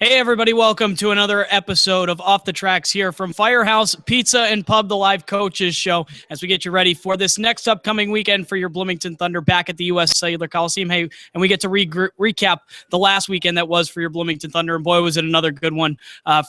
Hey everybody, welcome to another episode of Off the Tracks here from Firehouse Pizza and Pub, the live coaches show, as we get you ready for this next upcoming weekend for your Bloomington Thunder back at the U.S. Cellular Coliseum. Hey, and we get to recap the last weekend that was for your Bloomington Thunder, and boy, was it another good one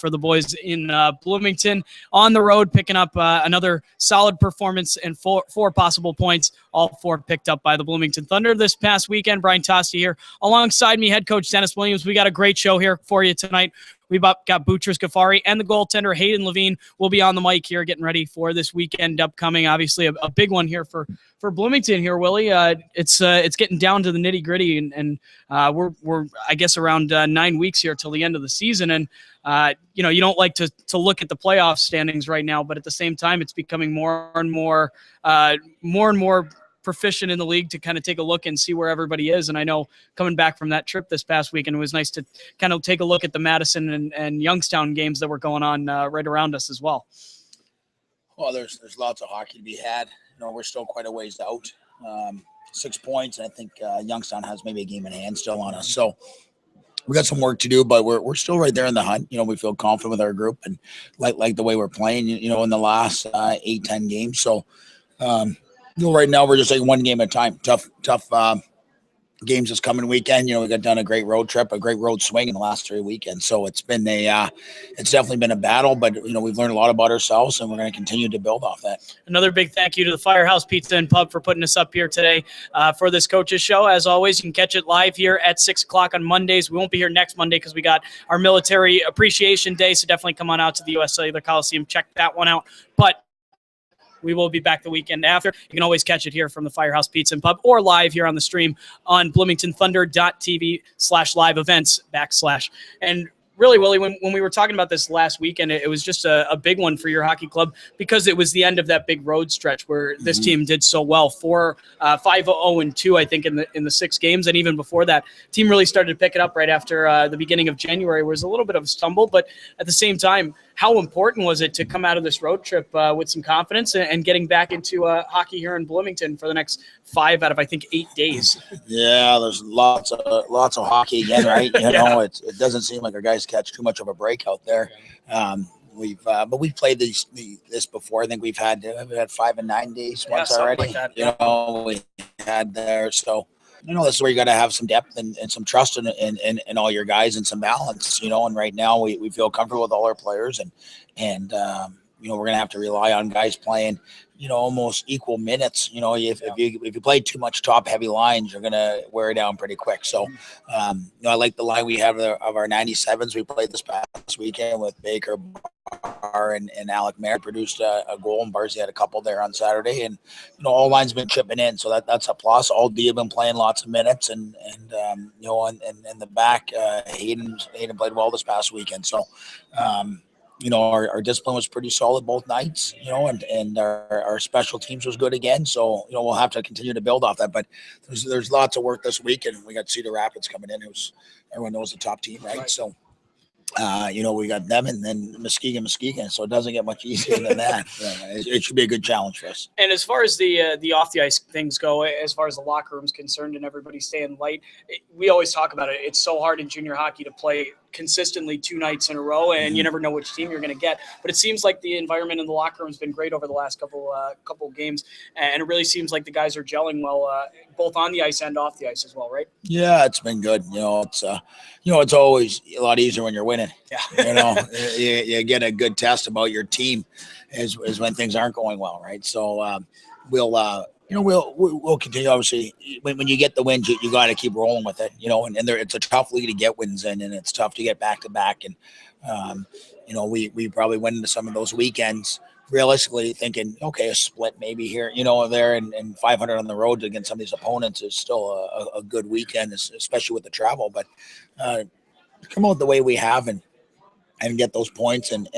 for the boys in Bloomington. On the road, picking up another solid performance and four possible points, all four picked up by the Bloomington Thunder this past weekend. Brian Tosti here. Alongside me, head coach Dennis Williams. We got a great show here for you tonight. We've got Butrus Ghafari and the goaltender Hayden Lavigne will be on the mic here getting ready for this weekend upcoming. Obviously a big one here for Bloomington here, Willie. It's getting down to the nitty gritty and we're I guess around 9 weeks here till the end of the season. And you don't like to look at the playoff standings right now, but at the same time, it's becoming more and more proficient in the league to kind of take a look and see where everybody is. And I know coming back from that trip this past weekend, it was nice to kind of take a look at the Madison and Youngstown games that were going on right around us as well. Well, there's lots of hockey to be had. We're still quite a ways out. 6 points, and I think Youngstown has maybe a game in hand still on us. So we got some work to do, but we're still right there in the hunt. We feel confident with our group and like the way we're playing, in the last 8-10 games. So, right now we're just like one game at a time. Tough games this coming weekend. We got done a great road trip, a great road swing in the last 3 weekends. So it's been it's definitely been a battle, but we've learned a lot about ourselves, and we're going to continue to build off that. Another big thank you to the Firehouse Pizza and Pub for putting us up here today for this coaches show. As always, you can catch it live here at 6:00 on Mondays. We won't be here next Monday because we got our Military Appreciation Day. So definitely come on out to the U.S. Cellular Coliseum. Check that one out. But we will be back the weekend after. You can always catch it here from the Firehouse Pizza and Pub or live here on the stream on bloomingtonthunder.tv/live events /. And really, Willie, when we were talking about this last weekend, it was just a big one for your hockey club because it was the end of that big road stretch where this team did so well. 5-0-2, I think, in the 6 games. And even before that, team really started to pick it up right after the beginning of January, where it was a little bit of a stumble. But at the same time, how important was it to come out of this road trip with some confidence and getting back into hockey here in Bloomington for the next 5 out of, I think, 8 days? Yeah, there's lots of hockey again, right? It doesn't seem like our guys catch too much of a break out there. But we've played this before. I think we've had 5 and 9 days once already. Like that, we had there. So this is where you got to have some depth and some trust in all your guys and some balance. And right now we feel comfortable with all our players and we're gonna have to rely on guys playing almost equal minutes. If you play too much top heavy lines, you're gonna wear it down pretty quick. So I like the line we have of our 97s. We played this past weekend with Baker, Barr, and Alec Mayer. Produced a goal, and Barzy had a couple there on Saturday. And all lines been chipping in, so that's a plus. All D have been playing lots of minutes, and the back, Hayden played well this past weekend. So our discipline was pretty solid both nights, and our special teams was good again. So, we'll have to continue to build off that, but there's lots of work this week, and we got Cedar Rapids coming in. Everyone knows the top team, right? So, we got them and then Muskegon. So it doesn't get much easier than that. It should be a good challenge for us. And as far as the off the ice things go, as far as the locker room's concerned and everybody staying light, we always talk about it. It's so hard in junior hockey to play consistently 2 nights in a row, and you never know which team you're going to get. But it seems like the environment in the locker room has been great over the last couple of games, and it really seems like the guys are gelling well, both on the ice and off the ice as well, right? Yeah, it's been good. It's always a lot easier when you're winning. Yeah. You get a good test about your team is when things aren't going well, right? So we'll continue. Obviously, when you get the wins, you got to keep rolling with it. It's a tough league to get wins in, and it's tough to get back to back. And we probably went into some of those weekends realistically thinking, okay, a split maybe here, there, and 500 on the road against some of these opponents is still a good weekend, especially with the travel. But come out the way we have and get those points and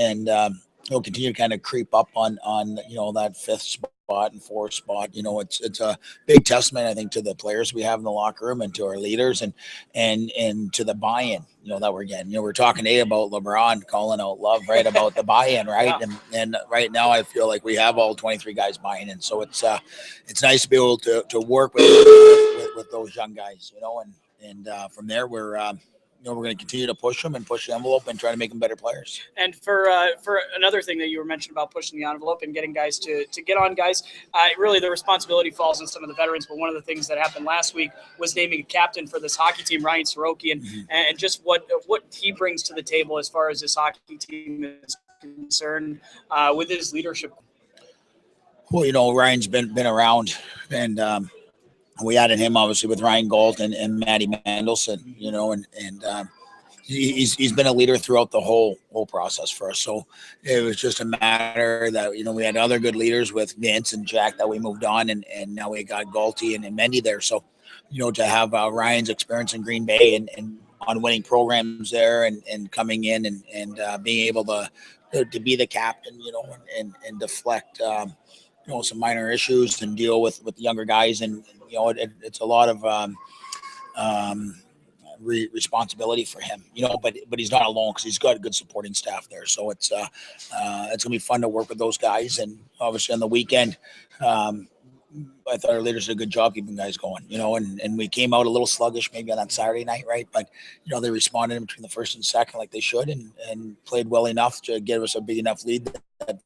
continue to kind of creep up on that 5th spot and 4th spot. It's a big testament, I think, to the players we have in the locker room and to our leaders and to the buy-in, that we're getting. We're talking today about LeBron calling out Love, right, about the buy-in, right? Yeah. And right now I feel like we have all 23 guys buying in. So it's nice to be able to work with those young guys, and from there we're we're going to continue to push them and push the envelope and try to make them better players. And for another thing that you were mentioning about pushing the envelope and getting guys to get on guys, really the responsibility falls on some of the veterans. But one of the things that happened last week was naming a captain for this hockey team, Ryan Soroki, and just what he brings to the table as far as this hockey team is concerned with his leadership. Well, Ryan's been around, and we added him obviously with Ryan Galt and Matty Mendelson, and he's been a leader throughout the whole process for us. So it was just a matter that, we had other good leaders with Vince and Jack that we moved on, and now we got Galty and Mendy there. So, to have Ryan's experience in Green Bay and on winning programs there and coming in and being able to be the captain, and deflect, some minor issues and deal with the younger guys. And, it's a lot of responsibility for him, but he's not alone because he's got a good supporting staff there. So it's gonna be fun to work with those guys. And obviously on the weekend, I thought our leaders did a good job keeping guys going, and we came out a little sluggish maybe on that Saturday night, right? But they responded in between the first and second like they should, and played well enough to give us a big enough lead that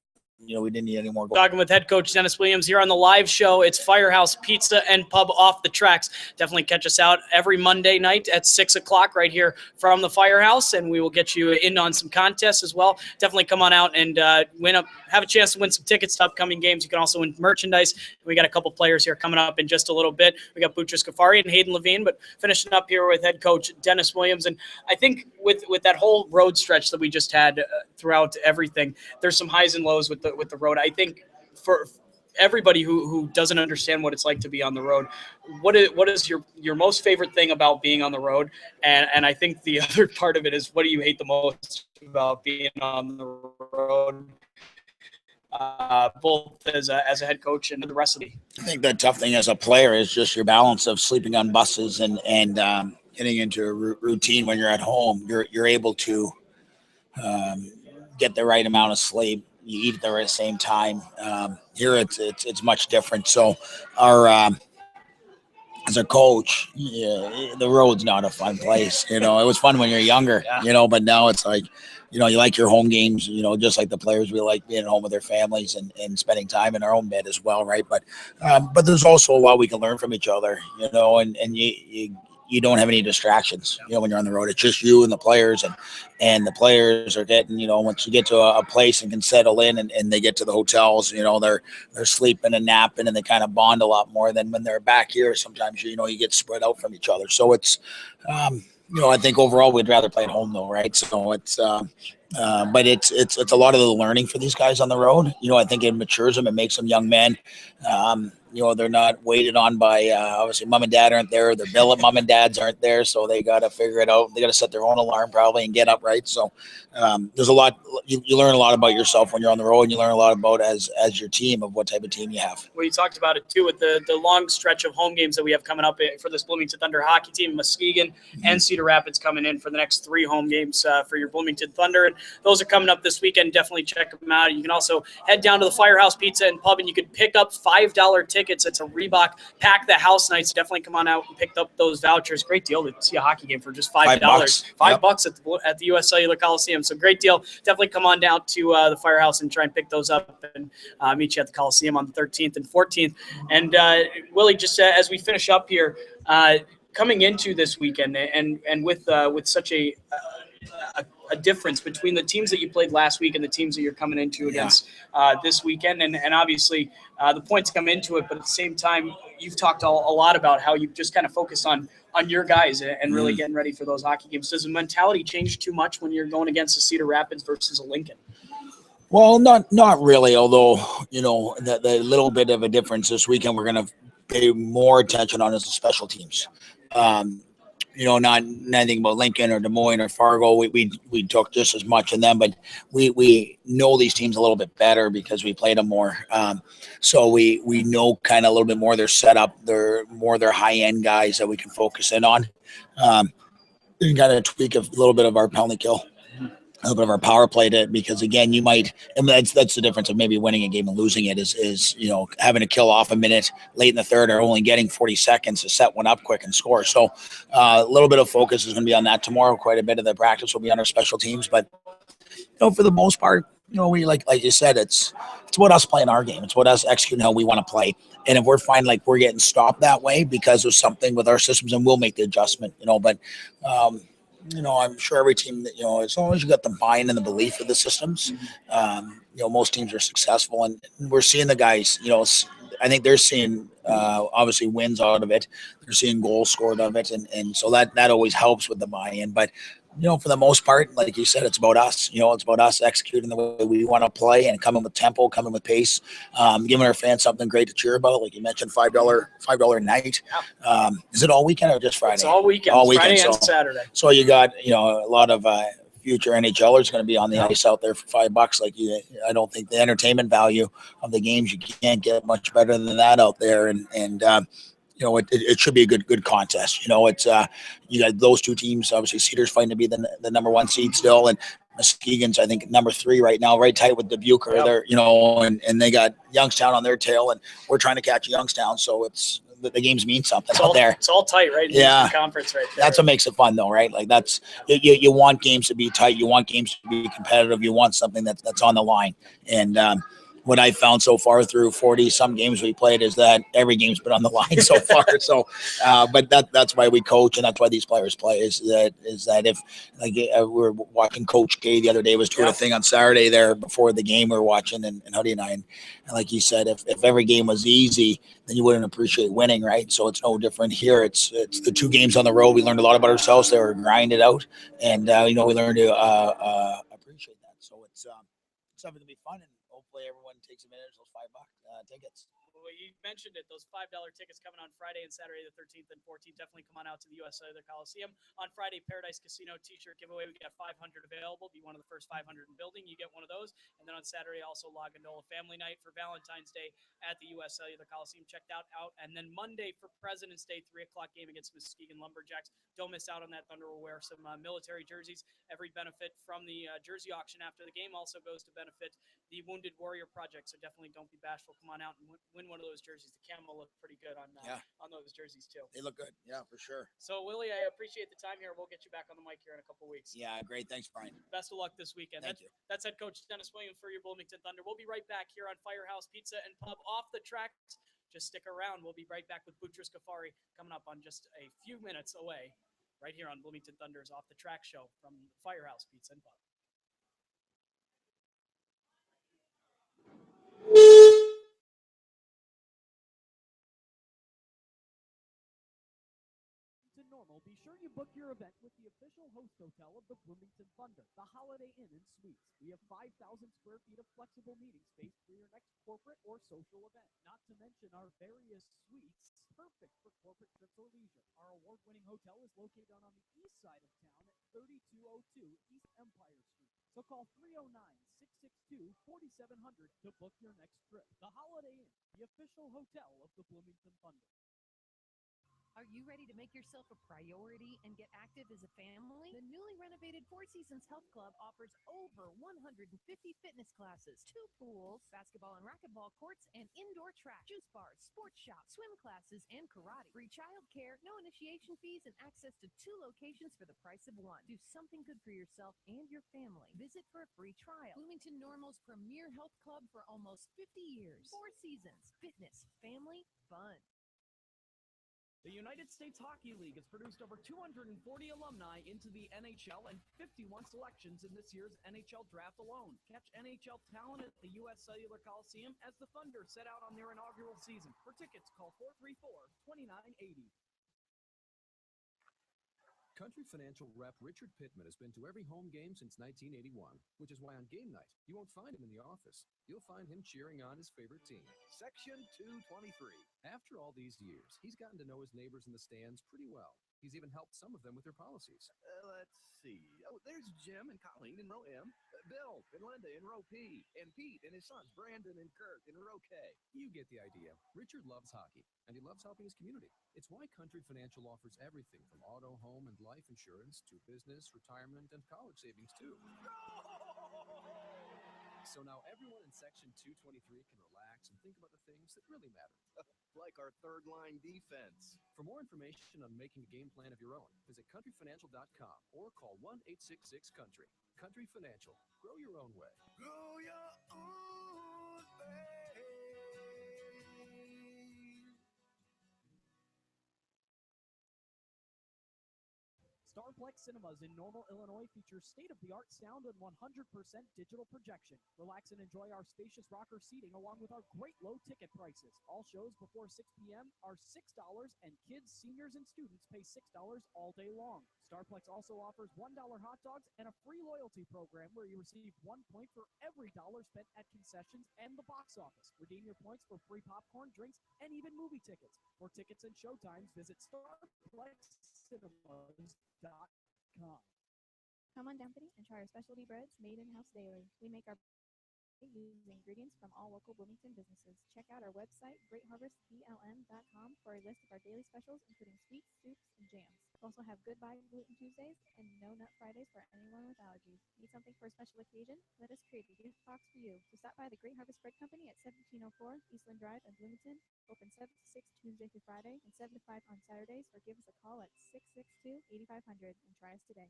we didn't need any more goals. Talking with head coach Dennis Williams here on the live show. It's Firehouse Pizza and Pub Off the Tracks. Definitely catch us out every Monday night at 6 o'clock right here from the Firehouse, and we will get you in on some contests as well. Definitely come on out and have a chance to win some tickets to upcoming games. You can also win merchandise. We got a couple players here coming up in just a little bit. We got Butrus Ghafari and Hayden Lavigne, but finishing up here with head coach Dennis Williams. And I think with that whole road stretch that we just had throughout everything, there's some highs and lows with the road. I think for everybody who doesn't understand what it's like to be on the road, what is your most favorite thing about being on the road? And I think the other part of it is, what do you hate the most about being on the road, both as a head coach and the rest of the. I think the tough thing as a player is just your balance of sleeping on buses and getting into a routine when you're at home. You're able to get the right amount of sleep. You eat at the same time. Here it's much different. So our as a coach, the road's not a fun place. It was fun when you're younger, but now it's like, you like your home games, just like the players, we like being at home with their families and spending time in our own bed as well, right? But there's also a lot we can learn from each other, and you don't have any distractions, when you're on the road. It's just you and the players, and the players are getting, once you get to a place and can settle in and they get to the hotels, they're sleeping and napping, and they kind of bond a lot more than when they're back here. Sometimes, you get spread out from each other. So it's, I think overall we'd rather play at home though, right? So it's, but it's a lot of the learning for these guys on the road. I think it matures them. It makes them young men. They're not waited on by, obviously mom and dad aren't there. Their billet mom and dads aren't there. So they got to figure it out. They got to set their own alarm probably and get up, right? So there's a lot, you learn a lot about yourself when you're on the road, and you learn a lot about as your team of what type of team you have. Well, you talked about it too with the long stretch of home games that we have coming up for this Bloomington Thunder hockey team. Muskegon and Cedar Rapids coming in for the next 3 home games for your Bloomington Thunder. And those are coming up this weekend. Definitely check them out. You can also head down to the Firehouse Pizza and Pub, and you can pick up $5 tickets. It's a Reebok Pack the House night. So definitely come on out and pick up those vouchers. Great deal to see a hockey game for just $5. $5 at the U.S. Cellular Coliseum. So great deal. Definitely come on down to the Firehouse and try and pick those up, and meet you at the Coliseum on the 13th and 14th. And Willie, just as we finish up here, coming into this weekend, and with such a difference between the teams that you played last week and the teams that you're coming into against this weekend, and obviously the points come into it, but at the same time, you've talked a lot about how you've just kind of focused on your guys and really getting ready for those hockey games. Does the mentality change too much when you're going against a Cedar Rapids versus a Lincoln? Well, not really, although, the little bit of a difference this weekend we're going to pay more attention on is the special teams. Not anything about Lincoln or Des Moines or Fargo. We took just as much in them, but we know these teams a little bit better because we played them more. So we know kind of a little bit more their setup. They're more their high-end guys that we can focus in on. You got to tweak a little bit of our penalty kill. a little bit of our power play to, because again, you might, and that's the difference of maybe winning a game and losing it is having to kill off a minute late in the third or only getting 40 seconds to set one up quick and score. So a little bit of focus is going to be on that tomorrow. Quite a bit of the practice will be on our special teams, but for the most part, we like you said, it's about us playing our game. It's about us executing how we want to play. And if we're finding like we're getting stopped that way because of something with our systems, and we'll make the adjustment. But I'm sure every team that, as long as you got the buy-in and the belief of the systems, most teams are successful. And we're seeing the guys, I think they're seeing obviously wins out of it. They're seeing goals scored out of it. And so that always helps with the buy-in. But, for the most part, like you said, it's about us. It's about us executing the way we want to play and coming with tempo, coming with pace, giving our fans something great to cheer about. Like you mentioned, $5 night. Is it all weekend or just Friday? It's all weekend. Friday and Saturday. So you got a lot of future NHLers going to be on the ice out there for $5. Like I don't think the entertainment value of the games, you can't get much better than that out there. And it should be a good contest. It's you got those two teams. Obviously, Cedars fighting to be the number one seed still, and Muskegon's I think number 3 right now, right tight with Dubuque. Yep. They're and they got Youngstown on their tail, and we're trying to catch Youngstown. So it's the games mean something out there. It's all tight, right? Yeah, the conference right there. That's what makes it fun, though, right? Like that's you want games to be tight. You want games to be competitive. You want something that's on the line, and what I found so far through 40 some games we played is that every game's been on the line so far. So, but that's why we coach, and that's why these players play. Is that if like we were watching Coach K the other day was doing a thing on Saturday there before the game we were watching, and Huddy and I, and like you said, if every game was easy, then you wouldn't appreciate winning, right? So it's no different here. It's the 2 games on the road. We learned a lot about ourselves. They were grind it out, and we learned to appreciate that. So it's something to be fun, and hopefully everyone takes advantage of those $5 tickets. Well, you mentioned it. Those $5 tickets coming on Friday and Saturday, the 13th and 14th. Definitely come on out to the U.S. Cellular Coliseum. On Friday, Paradise Casino T-shirt giveaway. We got 500 available. Be one of the first 500 in building. You get one of those. And then on Saturday, also Lagandola Family Night for Valentine's Day at the U.S. Cellular Coliseum. Checked out. And then Monday for President's Day, 3 o'clock game against Muskegon Lumberjacks. Don't miss out on that. Thunder will wear some military jerseys. Every benefit from the jersey auction after the game also goes to benefit the Wounded Warrior Project. So definitely don't be bashful. Come on out and win one of those jerseys. The camo look pretty good on those jerseys too. They look good. Yeah, for sure. So Willie, I appreciate the time here. We'll get you back on the mic here in a couple weeks. Yeah, great. Thanks, Brian. Best of luck this weekend. Thank you. That's head coach Dennis Williams for your Bloomington Thunder. We'll be right back here on Firehouse Pizza and Pub Off the Tracks. Just stick around. We'll be right back with Butrus Ghafari coming up on just a few minutes away, right here on Bloomington Thunder's Off the Track show from Firehouse Pizza and Pub. Normal, be sure you book your event with the official host hotel of the Bloomington Thunder, the Holiday Inn and Suites. We have 5,000 square feet of flexible meeting space for your next corporate or social event. Not to mention our various suites, perfect for corporate trips or leisure. Our award-winning hotel is located on the east side of town at 3202 East Empire Street. So call 309-662-4700 to book your next trip. The Holiday Inn, the official hotel of the Bloomington Thunder. Are you ready to make yourself a priority and get active as a family? The newly renovated Four Seasons Health Club offers over 150 fitness classes, 2 pools, basketball and racquetball courts, and indoor track, juice bars, sports shop, swim classes, and karate. Free child care, no initiation fees, and access to 2 locations for the price of 1. Do something good for yourself and your family. Visit for a free trial. Bloomington Normal's premier health club for almost 50 years. Four Seasons, fitness, family, fun. The United States Hockey League has produced over 240 alumni into the NHL and 51 selections in this year's NHL draft alone. Catch NHL talent at the U.S. Cellular Coliseum as the Thunder set out on their inaugural season. For tickets, call 434-2980. Country Financial rep Richard Pittman has been to every home game since 1981, which is why on game night, you won't find him in the office. You'll find him cheering on his favorite team. Section 223. After all these years, he's gotten to know his neighbors in the stands pretty well. He's even helped some of them with their policies. Let's see. Oh, there's Jim and Colleen in row M, Bill and Linda in row P, and Pete and his sons Brandon and Kirk in row K. You get the idea. Richard loves hockey, and he loves helping his community. It's why Country Financial offers everything from auto, home, and life insurance to business, retirement, and college savings, too. So now everyone in Section 223 can relax and think about the things that really matter. Like our third line defense. For more information on making a game plan of your own, visit countryfinancial.com or call 1-866-COUNTRY. Country Financial. Grow your own way. Go your own way. Starplex Cinemas in Normal, Illinois features state-of-the-art sound and 100% digital projection. Relax and enjoy our spacious rocker seating along with our great low ticket prices. All shows before 6 p.m. are $6 and kids, seniors, and students pay $6 all day long. Starplex also offers $1 hot dogs and a free loyalty program where you receive 1 point for every dollar spent at concessions and the box office. Redeem your points for free popcorn, drinks, and even movie tickets. For tickets and showtimes, visit StarplexCinemas.com. Come on down today and try our specialty breads made in-house daily. We make our using ingredients from all local Bloomington businesses. Check out our website, greatharvestblm.com, for a list of our daily specials, including sweets, soups, and jams. We also have Goodbye Gluten Tuesdays and No Nut Fridays for anyone with allergies. Need something for a special occasion? Let us create a gift box for you. So stop by the Great Harvest Bread Company at 1704 Eastland Drive in Bloomington, open 7 to 6 Tuesday through Friday and 7 to 5 on Saturdays, or give us a call at 662-8500 and try us today.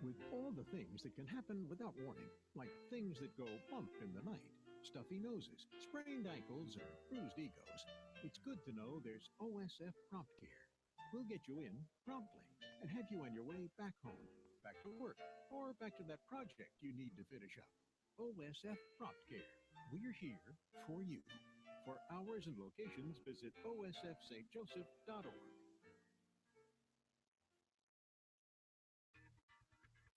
With all the things that can happen without warning, like things that go bump in the night, stuffy noses, sprained ankles, or bruised egos, it's good to know there's OSF Prompt Care. We'll get you in promptly and have you on your way back home, back to work, or back to that project you need to finish up. OSF Prompt Care. We're here for you. For hours and locations, visit osfstjoseph.org.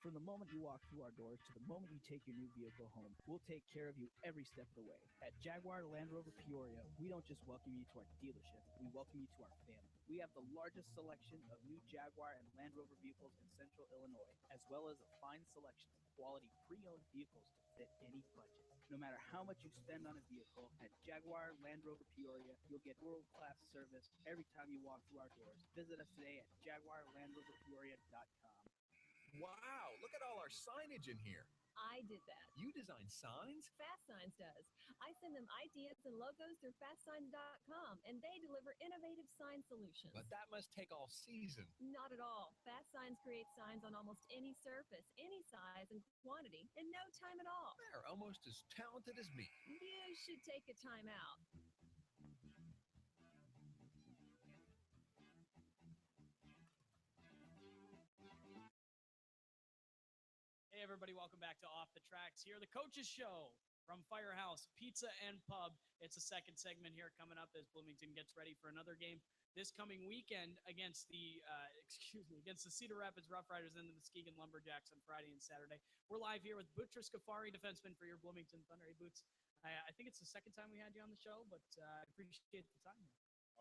From the moment you walk through our doors to the moment you take your new vehicle home, we'll take care of you every step of the way. At Jaguar Land Rover Peoria, we don't just welcome you to our dealership, we welcome you to our family. We have the largest selection of new Jaguar and Land Rover vehicles in Central Illinois, as well as a fine selection of quality pre-owned vehicles to fit any budget. No matter how much you spend on a vehicle, at Jaguar Land Rover Peoria, you'll get world-class service every time you walk through our doors. Visit us today at jaguarlandroverpeoria.com. Wow, look at all our signage in here. I did that. You design signs? Fast Signs does. I send them ideas and logos through fastsigns.com, and they deliver innovative sign solutions. But that must take all season. Not at all. Fast Signs creates signs on almost any surface, any size and quantity, in no time at all. They're almost as talented as me. You should take a time out. Hey, everybody, welcome back to Off the Tracks here, the Coaches Show from Firehouse Pizza and Pub. It's the second segment here coming up as Bloomington gets ready for another game this coming weekend against the Cedar Rapids Rough Riders and the Muskegon Lumberjacks on Friday and Saturday. We're live here with Butrus Ghafari, defenseman for your Bloomington Thunder. Hey, Boots, I think it's the second time we had you on the show, but I appreciate the time.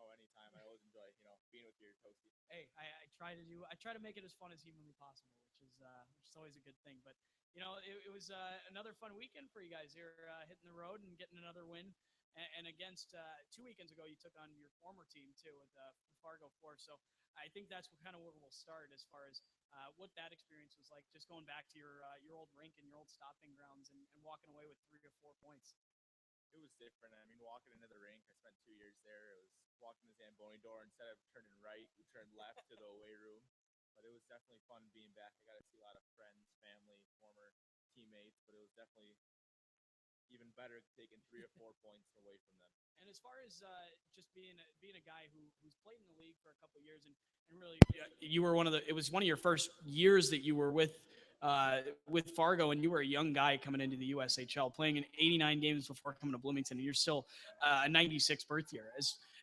Oh, anytime. I always enjoy, being with your toasty. Hey, I try to make it as fun as humanly possible, which is always a good thing. But it was another fun weekend for you guys here, hitting the road and getting another win. And against 2 weekends ago, you took on your former team too with Fargo Force. So I think that's where we'll start as far as what that experience was like, just going back to your old rink and your old stopping grounds and walking away with 3 or 4 points. It was different. I mean, walking into the rink, I spent 2 years there. It was walking the Zamboni door. Instead of turning right, we turned left to the away room. But it was definitely fun being back. I got to see a lot of friends, family, former teammates. But it was definitely even better taking 3 or 4 points away from them. And as far as just being a guy who's played in the league for a couple of years and really you were it was one of your first years that you were with Fargo, and you were a young guy coming into the USHL, playing in 89 games before coming to Bloomington, and you're still a 96 birth year.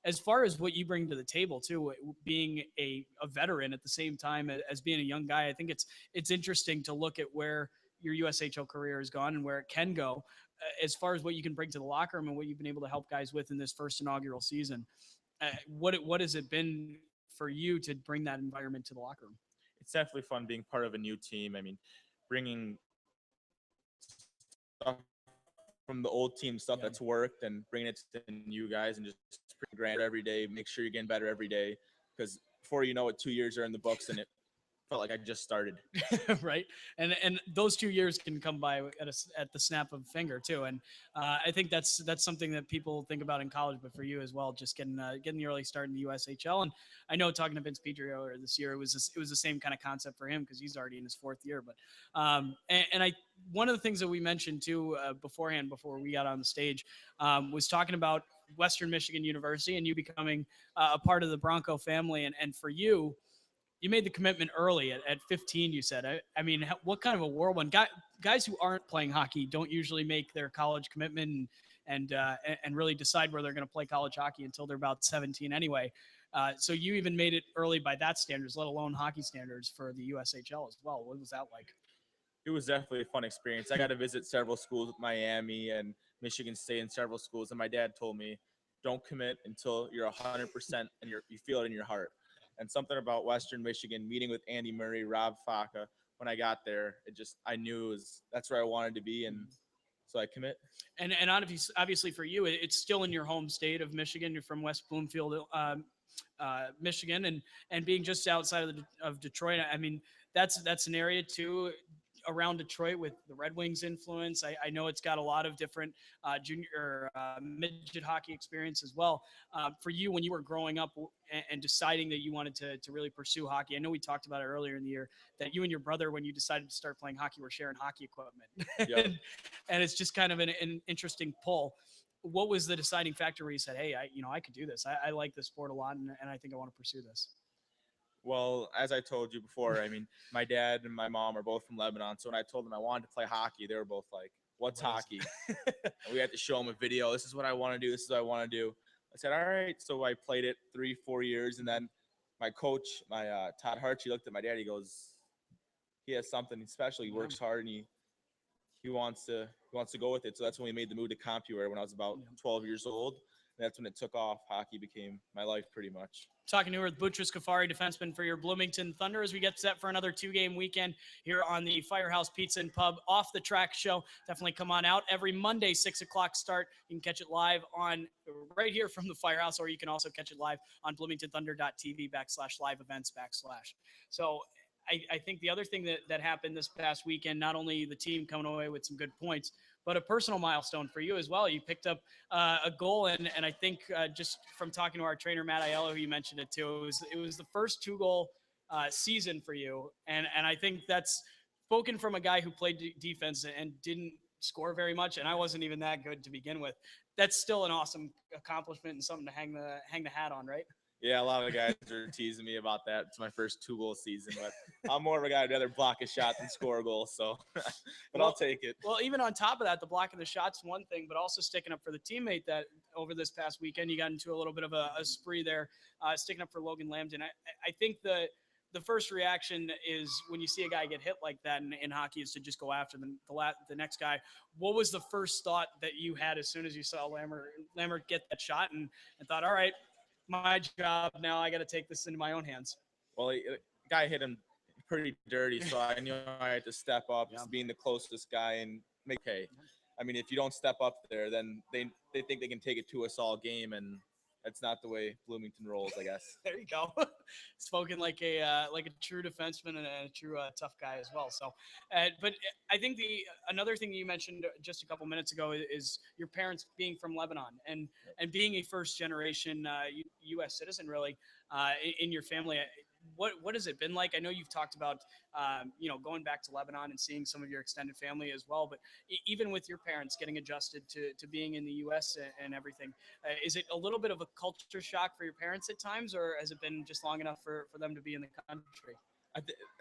As far as what you bring to the table too, being a veteran at the same time as being a young guy, I think it's interesting to look at where your USHL career has gone and where it can go, as far as what you can bring to the locker room and what you've been able to help guys with in this first inaugural season. What has it been for you to bring that environment to the locker room? It's definitely fun being part of a new team. I mean, bringing stuff from the old team, stuff that's worked, and bringing it to new guys, and just grind every day. Make sure you're getting better every day, because before you know it, 2 years are in the books, and it felt like I just started. Right, and those 2 years can come by at the snap of a finger too. And I think that's something that people think about in college, but for you as well, just getting the early start in the USHL. And I know, talking to Vince Petrie earlier this year, it was the same kind of concept for him, because he's already in his 4th year. But and I one of the things that we mentioned too beforehand, before we got on the stage, was talking about Western Michigan University and you becoming a part of the Bronco family. And for you, you made the commitment early at 15, you said. I mean, what kind of a whirlwind? Guys who aren't playing hockey don't usually make their college commitment and really decide where they're going to play college hockey until they're about 17 anyway. So you even made it early by that standards, let alone hockey standards for the USHL as well. What was that like? It was definitely a fun experience. I got to visit several schools, Miami and Michigan State, and several schools. And my dad told me, don't commit until you're 100% and you feel it in your heart. And something about Western Michigan, meeting with Andy Murray, Rob Faka, when I got there, I knew that's where I wanted to be. And so I commit. And obviously for you, it's still in your home state of Michigan. You're from West Bloomfield, Michigan, and being just outside of Detroit. I mean, that's an area too around Detroit with the Red Wings influence. I know it's got a lot of different junior midget hockey experience as well. For you, when you were growing up and deciding that you wanted to really pursue hockey, I know we talked about it earlier in the year, that you and your brother, when you decided to start playing hockey, were sharing hockey equipment. Yep. And it's just kind of an interesting pull. What was the deciding factor where you said, hey, I could do this. I like this sport a lot, and I think I want to pursue this? Well, as I told you before, I mean, my dad and my mom are both from Lebanon. So when I told them I wanted to play hockey, they were both like, what's hockey? And we had to show them a video. This is what I want to do. This is what I want to do. I said, all right. So I played it 3-4 years. And then my coach, Todd Hartshey, looked at my dad. He goes, he has something special. He works hard, and he wants to go with it. So that's when we made the move to CompuWare when I was about 12 years old. And that's when it took off. Hockey became my life pretty much. Talking to her with Butrus Ghafari, defenseman for your Bloomington Thunder, as we get set for another 2-game weekend here on the Firehouse Pizza and Pub Off the Track show. Definitely come on out every Monday, 6 o'clock start. You can catch it live on right here from the Firehouse, or you can also catch it live on bloomingtonthunder.tv/live events/. So I think the other thing that happened this past weekend, not only the team coming away with some good points, but a personal milestone for you as well. You picked up a goal, and I think just from talking to our trainer, Matt Aiello, who you mentioned it too, it was the first 2-goal season for you. And I think that's spoken from a guy who played defense and didn't score very much, and I wasn't even that good to begin with. That's still an awesome accomplishment and something to hang the hat on, right? Yeah, a lot of the guys are teasing me about that. It's my first 2-goal season, but I'm more of a guy who'd rather block a shot than score a goal. So, but I'll take it. Well, even on top of that, the blocking the shot's one thing, but also sticking up for the teammate that over this past weekend, you got into a little bit of a spree there, sticking up for Logan Lambton. I think the first reaction is when you see a guy get hit like that in hockey is to just go after the next guy. What was the first thought that you had as soon as you saw Lambert get that shot and thought, all right, my job now, I got to take this into my own hands? Well, the guy hit him pretty dirty, so I knew I had to step up, being the closest guy, and make hay. I mean, if you don't step up there, then they think they can take it to us all game, and that's not the way Bloomington rolls, I guess. There you go. Spoken like a true defenseman and a true tough guy as well. So, but I think another thing you mentioned just a couple minutes ago is your parents being from Lebanon and being a first generation U.S. citizen, really, in your family. What has it been like? I know you've talked about, going back to Lebanon and seeing some of your extended family as well, but even with your parents getting adjusted to being in the U.S. and everything, is it a little bit of a culture shock for your parents at times, or has it been just long enough for them to be in the country?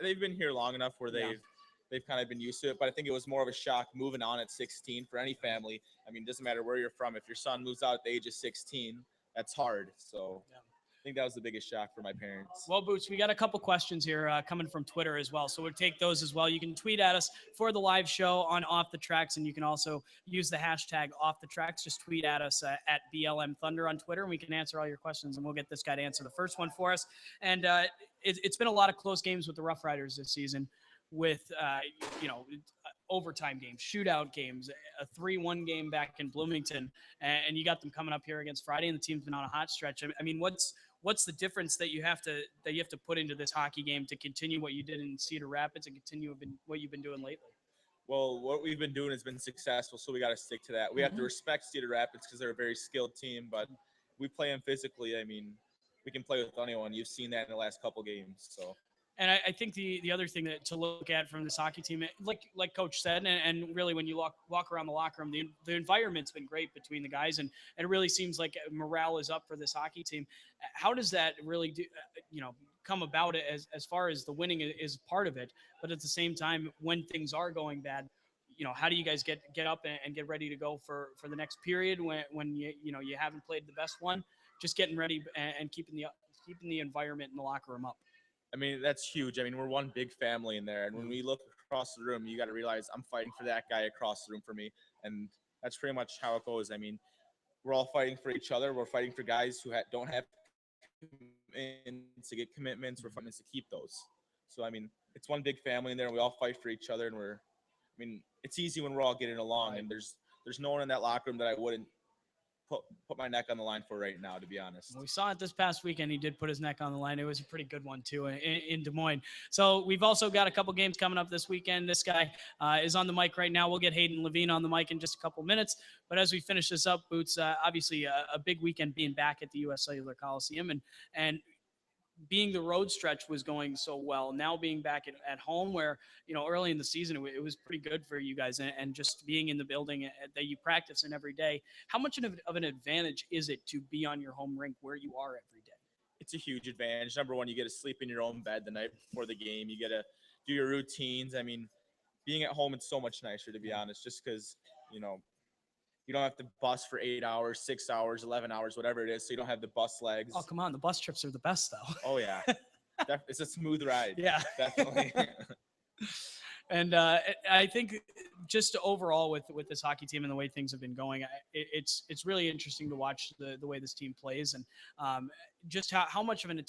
They've been here long enough where they've kind of been used to it, but I think it was more of a shock moving on at 16 for any family. I mean, it doesn't matter where you're from. If your son moves out at the age of 16, that's hard. So think that was the biggest shock for my parents. Well, Boots, we got a couple questions here coming from Twitter as well, so we'll take those as well. You can tweet at us for the live show on Off the Tracks, and you can also use the hashtag Off the Tracks. Just tweet at us at BLM Thunder on Twitter, and we can answer all your questions, and we'll get this guy to answer the first one for us. And it's been a lot of close games with the Rough Riders this season, with overtime games, shootout games, a 3-1 game back in Bloomington, and you got them coming up here against Friday, and the team's been on a hot stretch. I mean, what's the difference that you have to put into this hockey game to continue what you did in Cedar Rapids and continue what you've been doing lately? Well, what we've been doing has been successful, so we got to stick to that. We have to respect Cedar Rapids because they're a very skilled team, but we play them physically. I mean, we can play with anyone. You've seen that in the last couple games. So. And I think the other thing to look at from this hockey team, like Coach said, and really when you walk around the locker room, the environment's been great between the guys, and it really seems like morale is up for this hockey team. How does that really come about as far as the winning is part of it, but at the same time, when things are going bad, how do you guys get up and get ready to go for the next period when you haven't played the best one, just getting ready and keeping the environment in the locker room up? I mean, that's huge. I mean, we're one big family in there. And when we look across the room, you got to realize I'm fighting for that guy across the room for me. And that's pretty much how it goes. I mean, we're all fighting for each other. We're fighting for guys who don't have commitments to get commitments. We're fighting to keep those. So, I mean, it's one big family in there. And we all fight for each other. And it's easy when we're all getting along. Right. And there's no one in that locker room that I wouldn't put my neck on the line for right now, to be honest. We saw it this past weekend. He did put his neck on the line. It was a pretty good one, too, in Des Moines. So we've also got a couple games coming up this weekend. This guy is on the mic right now. We'll get Hayden Lavigne on the mic in just a couple minutes. But as we finish this up, Boots, obviously a big weekend being back at the U.S. Cellular Coliseum. And being the road stretch was going so well, now being back at home where, early in the season, it was pretty good for you guys, and just being in the building that you practice in every day. How much of an advantage is it to be on your home rink where you are every day? It's a huge advantage. Number one, you get to sleep in your own bed the night before the game. You get to do your routines. I mean, being at home, it's so much nicer, to be honest, just because, you don't have to bus for 8 hours, 6 hours, 11 hours, whatever it is. So you don't have the bus legs. Oh, come on. The bus trips are the best, though. Oh, yeah. It's a smooth ride. Yeah. Definitely. And I think just overall with this hockey team and the way things have been going, it's really interesting to watch the way this team plays, and just how much of a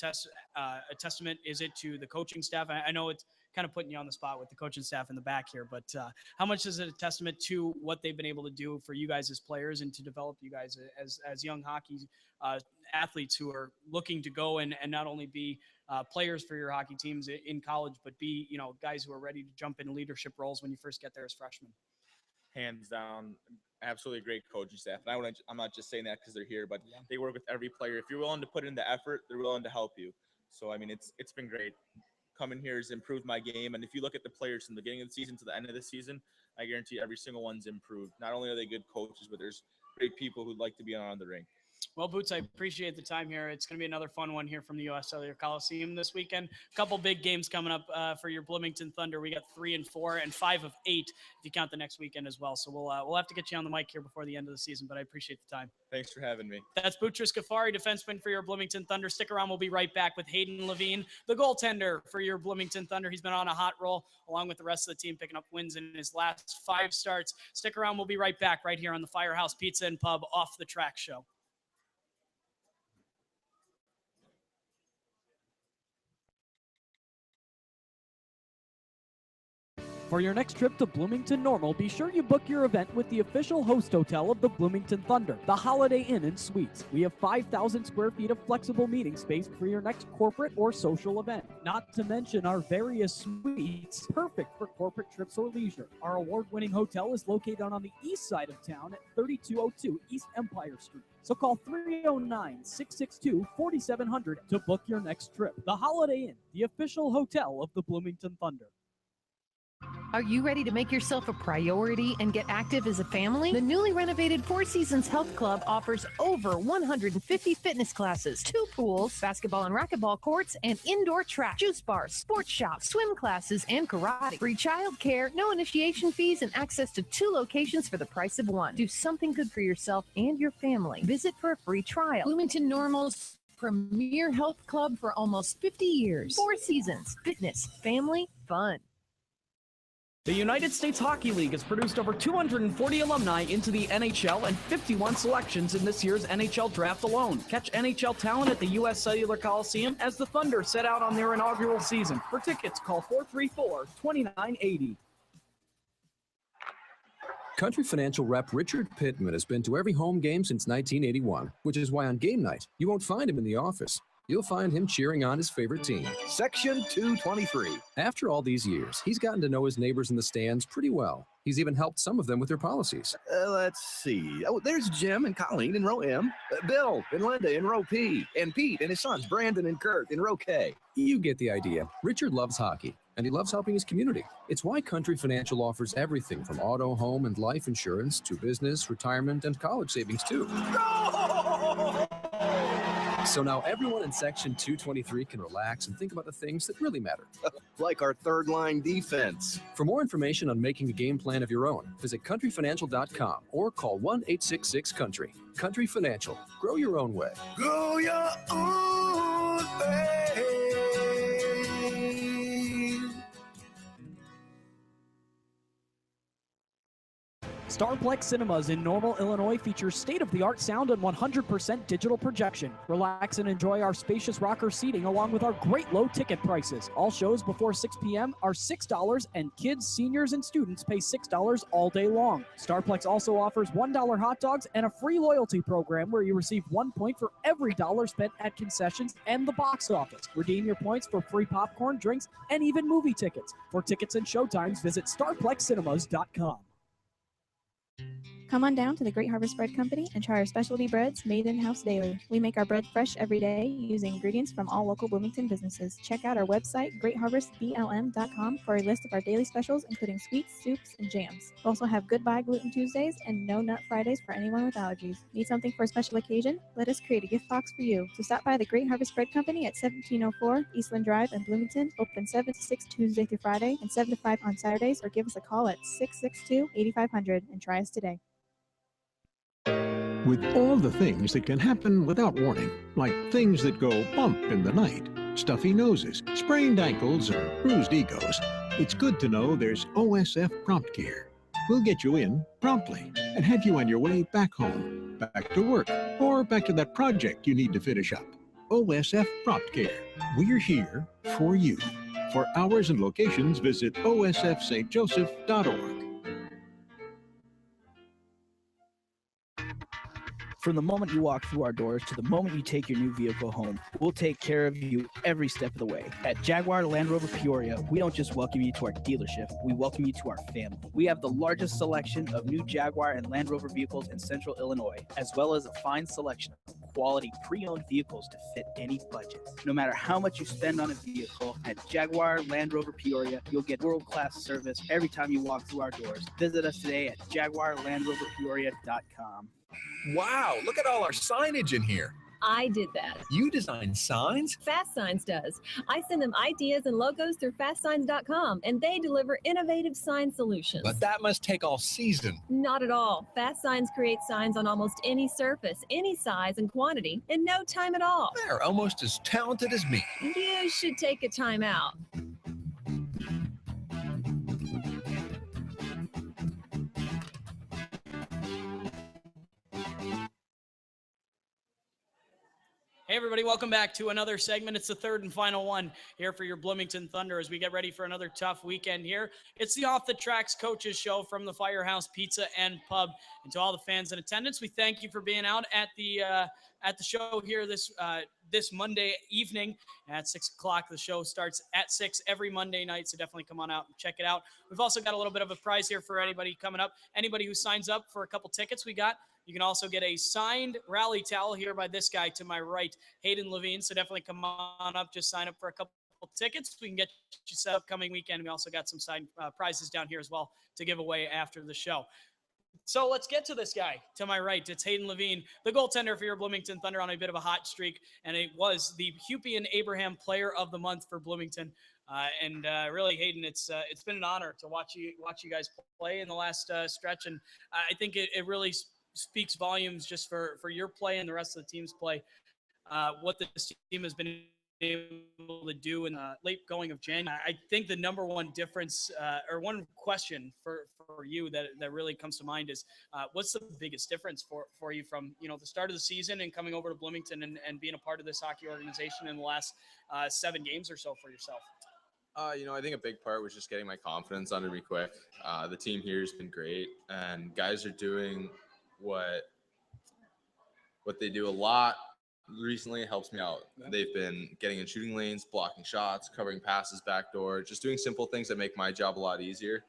testament is it to the coaching staff? I know it's kind of putting you on the spot with the coaching staff in the back here, but how much is it a testament to what they've been able to do for you guys as players and to develop you guys as young hockey athletes who are looking to go and not only be players for your hockey teams in college, but be, guys who are ready to jump in leadership roles when you first get there as freshmen? Hands down, absolutely great coaching staff. And I'm not just saying that because they're here, but they work with every player. If you're willing to put in the effort, they're willing to help you. So, I mean, it's been great. Coming here has improved my game. And if you look at the players from the beginning of the season to the end of the season, I guarantee every single one's improved. Not only are they good coaches, but there's great people who'd like to be on the rink. Well, Boots, I appreciate the time here. It's going to be another fun one here from the U.S. Cellular Coliseum this weekend. A couple big games coming up for your Bloomington Thunder. We got 3 and 4 and 5 of 8 if you count the next weekend as well. So we'll have to get you on the mic here before the end of the season, but I appreciate the time. Thanks for having me. That's Butrus Ghafari, defenseman for your Bloomington Thunder. Stick around. We'll be right back with Hayden Lavigne, the goaltender for your Bloomington Thunder. He's been on a hot roll along with the rest of the team, picking up wins in his last 5 starts. Stick around. We'll be right back right here on the Firehouse Pizza and Pub Off the Track show. For your next trip to Bloomington Normal, be sure you book your event with the official host hotel of the Bloomington Thunder, the Holiday Inn and Suites. We have 5,000 square feet of flexible meeting space for your next corporate or social event. Not to mention our various suites, perfect for corporate trips or leisure. Our award-winning hotel is located on the east side of town at 3202 East Empire Street. So call 309-662-4700 to book your next trip. The Holiday Inn, the official hotel of the Bloomington Thunder. Are you ready to make yourself a priority and get active as a family? The newly renovated Four Seasons Health Club offers over 150 fitness classes, 2 pools, basketball and racquetball courts, and indoor track, juice bars, sports shops, swim classes, and karate. Free child care, no initiation fees, and access to 2 locations for the price of 1. Do something good for yourself and your family. Visit for a free trial. Bloomington Normal's Premier health club for almost 50 years. 4 seasons. Fitness, family, fun. The United States Hockey League has produced over 240 alumni into the NHL and 51 selections in this year's NHL draft alone. Catch NHL talent at the U.S. Cellular Coliseum as the Thunder set out on their inaugural season. For tickets, call 434-2980. Country Financial rep Richard Pittman has been to every home game since 1981, which is why on game night, you won't find him in the office. You'll find him cheering on his favorite team. Section 223. After all these years, he's gotten to know his neighbors in the stands pretty well. He's even helped some of them with their policies. Let's see. Oh, there's Jim and Colleen in row M, Bill and Linda in row P, and Pete and his sons Brandon and Kurt in row K. You get the idea. Richard loves hockey, and he loves helping his community. It's why Country Financial offers everything from auto, home, and life insurance to business, retirement, and college savings, too. So now everyone in Section 223 can relax and think about the things that really matter. Like our third line defense. For more information on making a game plan of your own, visit countryfinancial.com or call 1-866-COUNTRY. Country Financial. Grow your own way. Go your own way. Starplex Cinemas in Normal, Illinois features state-of-the-art sound and 100% digital projection. Relax and enjoy our spacious rocker seating along with our great low ticket prices. All shows before 6 p.m. are $6 and kids, seniors, and students pay $6 all day long. Starplex also offers $1 hot dogs and a free loyalty program where you receive 1 point for every dollar spent at concessions and the box office. Redeem your points for free popcorn, drinks, and even movie tickets. For tickets and showtimes, visit starplexcinemas.com. Come on down to the Great Harvest Bread Company and try our specialty breads made in-house daily. We make our bread fresh every day using ingredients from all local Bloomington businesses. Check out our website, greatharvestblm.com, for a list of our daily specials, including sweets, soups, and jams. We also have Goodbye Gluten Tuesdays and No Nut Fridays for anyone with allergies. Need something for a special occasion? Let us create a gift box for you. So stop by the Great Harvest Bread Company at 1704 Eastland Drive in Bloomington, open 7 to 6 Tuesday through Friday and 7 to 5 on Saturdays, or give us a call at 662-8500 and try us today. With all the things that can happen without warning, like things that go bump in the night, stuffy noses, sprained ankles, or bruised egos, it's good to know there's OSF Prompt Care. We'll get you in promptly and have you on your way back home, back to work, or back to that project you need to finish up. OSF Prompt Care. We're here for you. For hours and locations, visit osfstjoseph.org. From the moment you walk through our doors to the moment you take your new vehicle home, we'll take care of you every step of the way. At Jaguar Land Rover Peoria, we don't just welcome you to our dealership, we welcome you to our family. We have the largest selection of new Jaguar and Land Rover vehicles in Central Illinois, as well as a fine selection of quality pre-owned vehicles to fit any budget. No matter how much you spend on a vehicle, at Jaguar Land Rover Peoria, you'll get world-class service every time you walk through our doors. Visit us today at jaguarlandroverpeoria.com. Wow, look at all our signage in here. I did that. You design signs? Fast Signs does. I send them ideas and logos through fastsigns.com, and they deliver innovative sign solutions. But that must take all season. Not at all. Fast Signs creates signs on almost any surface, any size and quantity, in no time at all. They're almost as talented as me. You should take a time out. Hey everybody, welcome back to another segment. It's the third and final one here for your Bloomington Thunder as we get ready for another tough weekend here. It's the Off the Tracks Coaches Show from the Firehouse Pizza and Pub. And to all the fans in attendance, we thank you for being out at the show here this Monday evening at 6 o'clock. The show starts at 6 every Monday night, so definitely come on out and check it out. We've also got a little bit of a prize here for anybody coming up. Anybody who signs up for a couple tickets you can also get a signed rally towel here by this guy to my right, Hayden Lavigne. So definitely come on up, just sign up for a couple tickets. We can get you set up coming weekend. We also got some signed prizes down here as well to give away after the show. So let's get to this guy to my right. It's Hayden Lavigne, the goaltender for your Bloomington Thunder on a bit of a hot streak. And it was the Huppian Abraham Player of the Month for Bloomington. Really, Hayden, it's been an honor to watch you guys play in the last stretch. And I think it really speaks volumes just for your play and the rest of the team's play what this team has been able to do in the late going of January. I think the number one difference or one question for you that really comes to mind is what's the biggest difference for you from, the start of the season and coming over to Bloomington and being a part of this hockey organization in the last 7 games or so for yourself? I think a big part was just getting my confidence under me quick. The team here has been great, and guys are doing what they do a lot recently. It helps me out. They've been getting in shooting lanes, blocking shots, covering passes backdoor, just doing simple things that make my job a lot easier.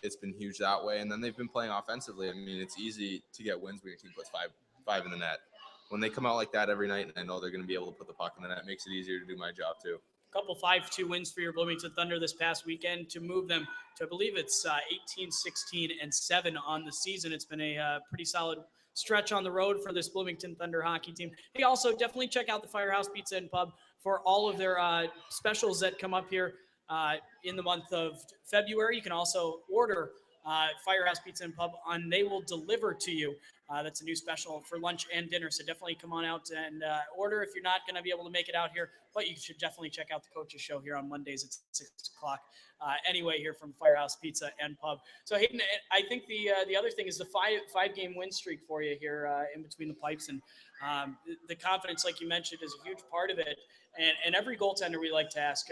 It's been huge that way. And then they've been playing offensively. I mean, it's easy to get wins when your team puts five in the net. When they come out like that every night, and I know they're going to be able to put the puck in the net, it makes it easier to do my job too. Couple 5-2 wins for your Bloomington Thunder this past weekend to move them to, I believe it's 18, 16, and 7 on the season. It's been a pretty solid stretch on the road for this Bloomington Thunder hockey team. Hey, also definitely check out the Firehouse Pizza and Pub for all of their specials that come up here in the month of February. You can also order Firehouse Pizza and Pub on They Will Deliver to You. That's a new special for lunch and dinner. So definitely come on out and order if you're not going to be able to make it out here. But you should definitely check out the coach's show here on Mondays at 6 o'clock. Anyway, here from Firehouse Pizza and Pub. So Hayden, I think the other thing is the five game win streak for you here in between the pipes, and the confidence, like you mentioned, is a huge part of it. And every goaltender we like to ask,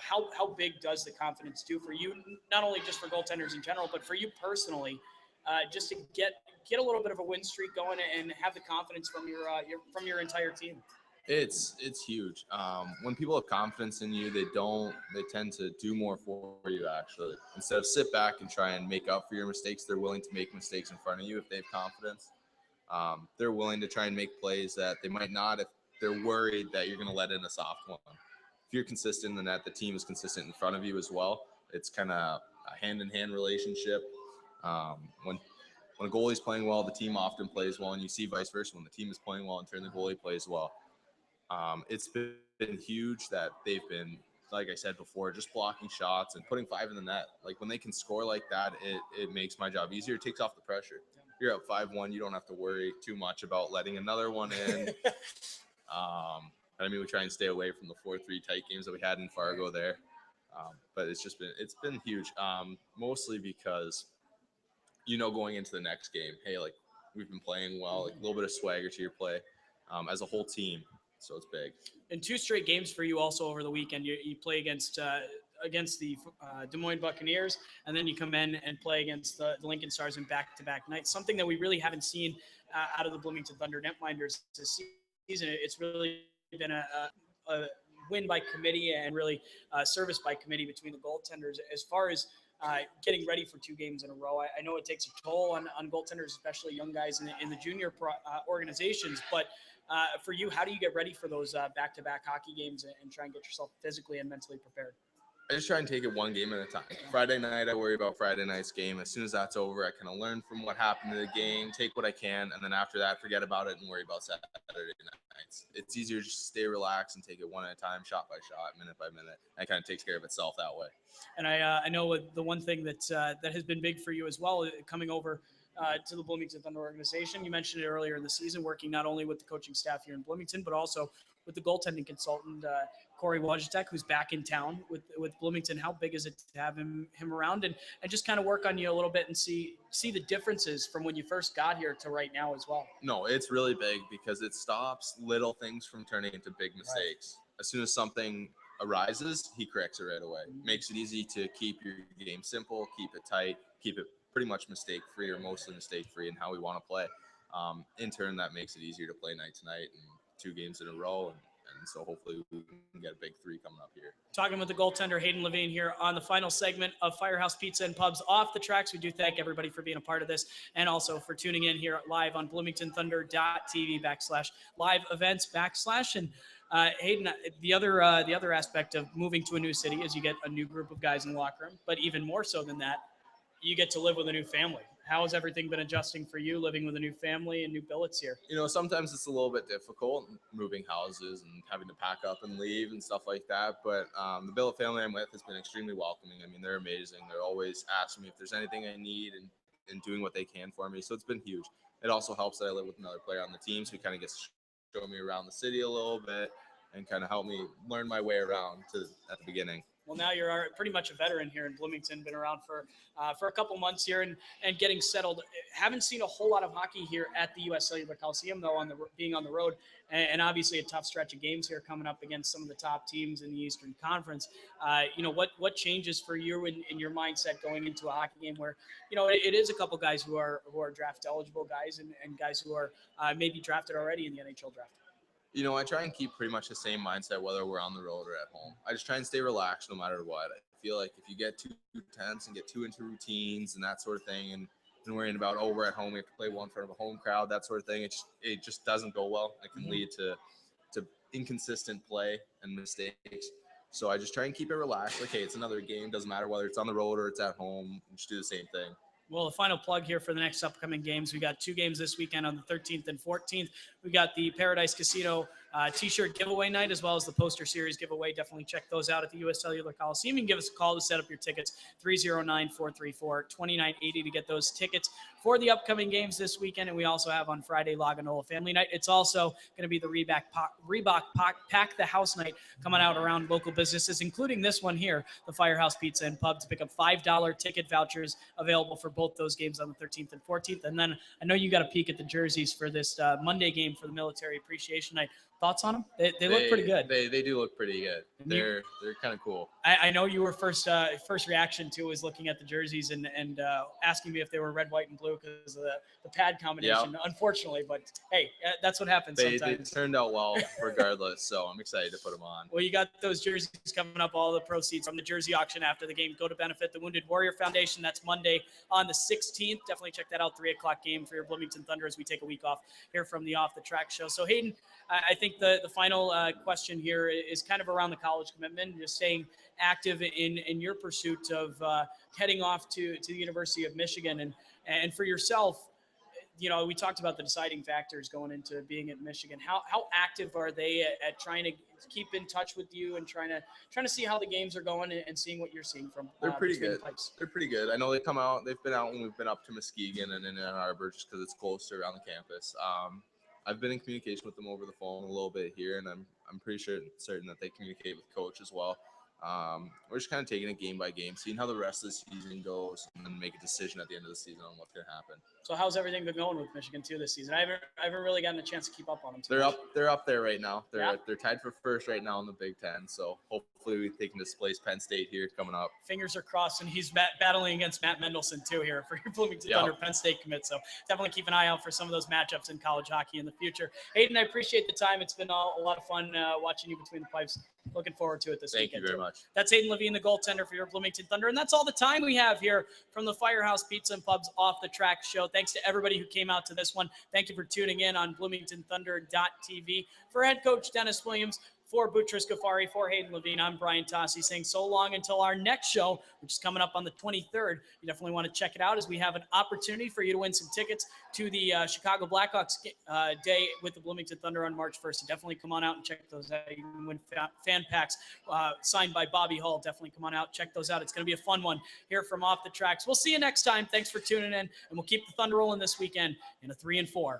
how big does the confidence do for you? Not only just for goaltenders in general, but for you personally, just to get a little bit of a win streak going and have the confidence from your entire team. It's huge. When people have confidence in you, they tend to do more for you, actually. Instead of sit back and try and make up for your mistakes, they're willing to make mistakes in front of you if they have confidence. They're willing to try and make plays that they might not if they're worried that you're going to let in a soft one. If you're consistent in the net, the team is consistent in front of you as well. It's kind of a hand-in-hand relationship. When a goalie's playing well, the team often plays well, and you see vice versa. When the team is playing well, in turn, the goalie plays well. It's been huge that they've been, like I said before, just blocking shots and putting 5 in the net. Like when they can score like that, it makes my job easier. It takes off the pressure. You're up 5-1. You don't have to worry too much about letting another one in. We try and stay away from the 4-3 tight games that we had in Fargo there. But it's been huge. Mostly because, going into the next game, hey, like we've been playing well, like a little bit of swagger to your play as a whole team. So it's big. And 2 straight games for you also over the weekend. You play against the Des Moines Buccaneers, and then you come in and play against the Lincoln Stars in back-to-back nights. Something that we really haven't seen out of the Bloomington Thunder netminders this season. It's really been a win by committee and really service by committee between the goaltenders as far as getting ready for 2 games in a row. I know it takes a toll on goaltenders, especially young guys in the junior organizations, but for you, how do you get ready for those back-to-back hockey games and try and get yourself physically and mentally prepared? I just try and take it one game at a time. Friday night, I worry about Friday night's game. As soon as that's over, I kind of learn from what happened in the game, take what I can, and then after that, forget about it and worry about Saturday nights. It's easier just to stay relaxed and take it one at a time, shot by shot, minute by minute. And it kind of takes care of itself that way. And I know the one thing that has been big for you as well, coming over to the Bloomington Thunder organization. You mentioned it earlier in the season, working not only with the coaching staff here in Bloomington, but also with the goaltending consultant, Corey Wojciech, who's back in town with Bloomington. How big is it to have him around and just kind of work on you a little bit and see the differences from when you first got here to right now as well? No, it's really big because it stops little things from turning into big mistakes. Right. As soon as something arises, he corrects it right away. Makes it easy to keep your game simple, keep it tight, keep it pretty much mistake-free or mostly mistake-free in how we want to play. In turn, that makes it easier to play night to night and 2 games in a row. And so hopefully we can get a big 3 coming up here. Talking with the goaltender, Hayden Lavigne, here on the final segment of Firehouse Pizza and Pub's Off the Tracks. We do thank everybody for being a part of this and also for tuning in here live on bloomingtonthunder.tv/live events / and Hayden, the other aspect of moving to a new city is you get a new group of guys in the locker room, but even more so than that, you get to live with a new family. How has everything been adjusting for you, living with a new family and new billets here? Sometimes it's a little bit difficult moving houses and having to pack up and leave and stuff like that. But the billet family I'm with has been extremely welcoming. I mean, they're amazing. They're always asking me if there's anything I need and doing what they can for me. So it's been huge. It also helps that I live with another player on the team, so he kind of gets to show me around the city a little bit and kind of help me learn my way around at the beginning. Well, now you're pretty much a veteran here in Bloomington, been around for a couple months here and getting settled. Haven't seen a whole lot of hockey here at the U.S. Cellular Coliseum, though, being on the road, and obviously a tough stretch of games here coming up against some of the top teams in the Eastern Conference. What changes for you in your mindset going into a hockey game where, it is a couple guys who are draft eligible guys and guys who are maybe drafted already in the NHL draft? I try and keep pretty much the same mindset whether we're on the road or at home. I just try and stay relaxed no matter what. I feel like if you get too tense and get too into routines and that sort of thing and worrying about, we're at home, we have to play well in front of a home crowd, that sort of thing, it just doesn't go well. It can lead to inconsistent play and mistakes. So I just try and keep it relaxed. Like, hey, it's another game. Doesn't matter whether it's on the road or it's at home. Just do the same thing. Well, the final plug here for the next upcoming games. We got 2 games this weekend on the 13th and 14th. We got the Paradise Casino T-shirt giveaway night as well as the poster series giveaway. Definitely check those out at the U.S. Cellular Coliseum. You can give us a call to set up your tickets, 309-434-2980 to get those tickets for the upcoming games this weekend. And we also have on Friday Laganola Family Night. It's also going to be the Reebok Pack the House night coming out around local businesses, including this one here, the Firehouse Pizza and Pub, to pick up $5 ticket vouchers available for both those games on the 13th and 14th. And then I know you got a peek at the jerseys for this Monday game for the Military Appreciation Night. Thoughts on them? They look pretty good. They do look pretty good. They're kind of cool. I know you were first reaction to was looking at the jerseys and asking me if they were red, white, and blue because of the pad combination. Yeah. Unfortunately, but hey, that's what happens sometimes. They turned out well regardless, so I'm excited to put them on. Well, you got those jerseys coming up. All the proceeds from the jersey auction after the game go to benefit the Wounded Warrior Foundation. That's Monday on the 16th. Definitely check that out. 3:00 game for your Bloomington Thunder as we take a week off here from the Off the Track show. So Hayden, I think the final question here is kind of around the college commitment, just staying active in your pursuit of heading off to the University of Michigan. And for yourself, we talked about the deciding factors going into being at Michigan. How active are they at trying to keep in touch with you and trying to see how the games are going and seeing what you're seeing from? They're pretty good. They're pretty good. I know they've been out when we've been up to Muskegon and in Ann Arbor just because it's closer around the campus. I've been in communication with them over the phone a little bit here, and I'm pretty certain that they communicate with coach as well. We're just kind of taking it game by game, seeing how the rest of the season goes, and then make a decision at the end of the season on what's going to happen. So how's everything been going with Michigan too this season? I haven't really gotten a chance to keep up on them. They're up there right now. They're tied for first right now in the Big Ten. So hopefully they can displace Penn State here coming up. Fingers are crossed, and he's battling against Matt Mendelson too here for your Bloomington Thunder Penn State commit. So definitely keep an eye out for some of those matchups in college hockey in the future. Hayden, I appreciate the time. It's been a lot of fun watching you between the pipes. Looking forward to it this weekend. Thank you very much. That's Hayden Lavigne, the goaltender for your Bloomington Thunder. And that's all the time we have here from the Firehouse Pizza and Pub's Off the Track show. Thanks to everybody who came out to this one. Thank you for tuning in on BloomingtonThunder.tv. For head coach Dennis Williams, for Butrus Ghafari, for Hayden Lavigne, I'm Brian Tossi saying so long until our next show, which is coming up on the 23rd. You definitely want to check it out as we have an opportunity for you to win some tickets to the Chicago Blackhawks day with the Bloomington Thunder on March 1st. So definitely come on out and check those out. You can win fan packs signed by Bobby Hull. Definitely come on out, check those out. It's going to be a fun one here from Off the Tracks. We'll see you next time. Thanks for tuning in, and we'll keep the Thunder rolling this weekend in a 3-4.